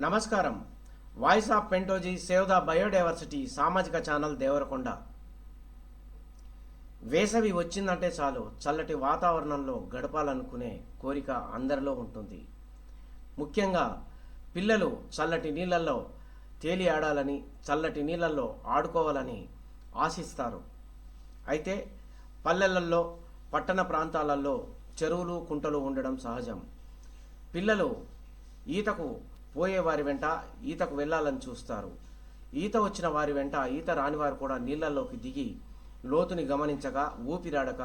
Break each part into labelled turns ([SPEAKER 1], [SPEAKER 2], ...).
[SPEAKER 1] నమస్కారం. Voice of పెంటోజీ save the biodiversity సామాజిక ఛానల్ దేవరకొండ. వేసవి వచ్చిందంటే చాలు చల్లటి వాతావరణంలో గడపాలనుకునే కోరిక అందరిలో ఉంటుంది. ముఖ్యంగా పిల్లలు చల్లటి నీళ్ళల్లో తేలి ఆడాలని, చల్లటి నీళ్ళల్లో ఆడుకోవాలని ఆశిస్తారు. అయితే పల్లెలలో, పట్టణ ప్రాంతాలలో చెరువులు, కుంటలు ఉండడం సహజం. పిల్లలు ఈతకు పోయే వారి వెంట ఈతకు వెళ్ళాలని చూస్తారు. ఈత వచ్చిన వారి వెంట ఈత రాని వారు కూడా నీళ్లలోకి దిగి లోతుని గమనించగా ఊపిరాడక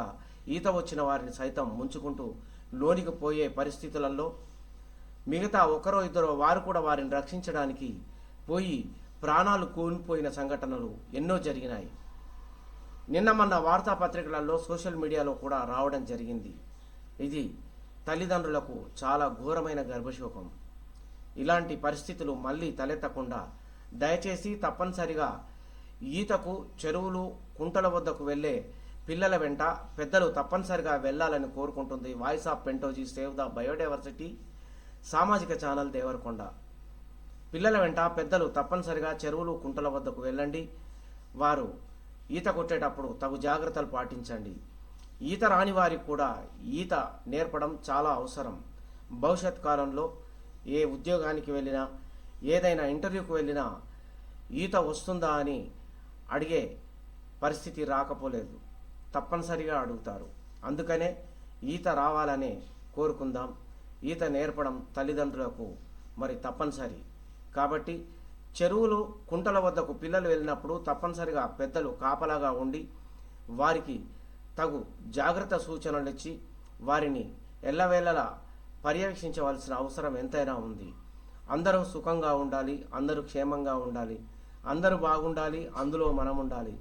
[SPEAKER 1] ఈత వచ్చిన వారిని సైతం ముంచుకుంటూ లోనికి పోయే పరిస్థితులలో మిగతా ఒకరో ఇద్దరో వారు కూడా వారిని రక్షించడానికి పోయి ప్రాణాలు కోల్పోయిన సంఘటనలు ఎన్నో జరిగినాయి. నిన్న మొన్న వార్తాపత్రికలలో, సోషల్ మీడియాలో కూడా రావడం జరిగింది. ఇది తల్లిదండ్రులకు చాలా ఘోరమైన గర్భశోకం. ఇలాంటి పరిస్థితులు మళ్ళీ తలెత్తకుండా దయచేసి తప్పనిసరిగా ఈతకు చెరువులు, కుంటల వద్దకు వెళ్ళే పిల్లల వెంట పెద్దలు తప్పనిసరిగా వెళ్ళాలని కోరుకుంటుంది వాయిస్ ఆఫ్ పెంటోజీ సేవ్ ద బయోడైవర్సిటీ సామాజిక ఛానల్ దేవరకొండ. పిల్లల వెంట పెద్దలు తప్పనిసరిగా చెరువులు, కుంటల వద్దకు వెళ్ళండి. వారు ఈత కొట్టేటప్పుడు తగు జాగ్రత్తలు పాటించండి. ఈత రాని వారికి కూడా ఈత నేర్పడం చాలా అవసరం. భవిష్యత్ కాలంలో ఏ ఉద్యోగానికి వెళ్ళినా, ఏదైనా ఇంటర్వ్యూకి వెళ్ళినా ఈత వస్తుందా అని అడిగే పరిస్థితి రాకపోలేదు. తప్పనిసరిగా అడుగుతారు. అందుకనే ఈత రావాలనే కోరుకుందాం. ఈత నేర్పడం తల్లిదండ్రులకు మరి తప్పనిసరి. కాబట్టి చెరువులు, కుంటల వద్దకు పిల్లలు వెళ్ళినప్పుడు తప్పనిసరిగా పెద్దలు కాపలాగా ఉండి వారికి తగు జాగ్రత్త సూచనలు ఇచ్చి వారిని ఎల్లవేళలా పర్యవేక్షించవలసిన అవసరం ఎంతైనా ఉంది. అందరూ సుఖంగా ఉండాలి, అందరూ క్షేమంగా ఉండాలి, అందరూ బాగుండాలి, అందులో మనం ఉండాలి.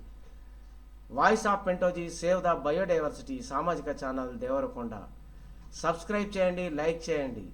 [SPEAKER 1] వాయిస్ ఆఫ్ పెంటోజీ సేవ్ ద బయోడైవర్సిటీ సామాజిక ఛానల్ దేవరకొండ. సబ్స్క్రైబ్ చేయండి, లైక్ చేయండి.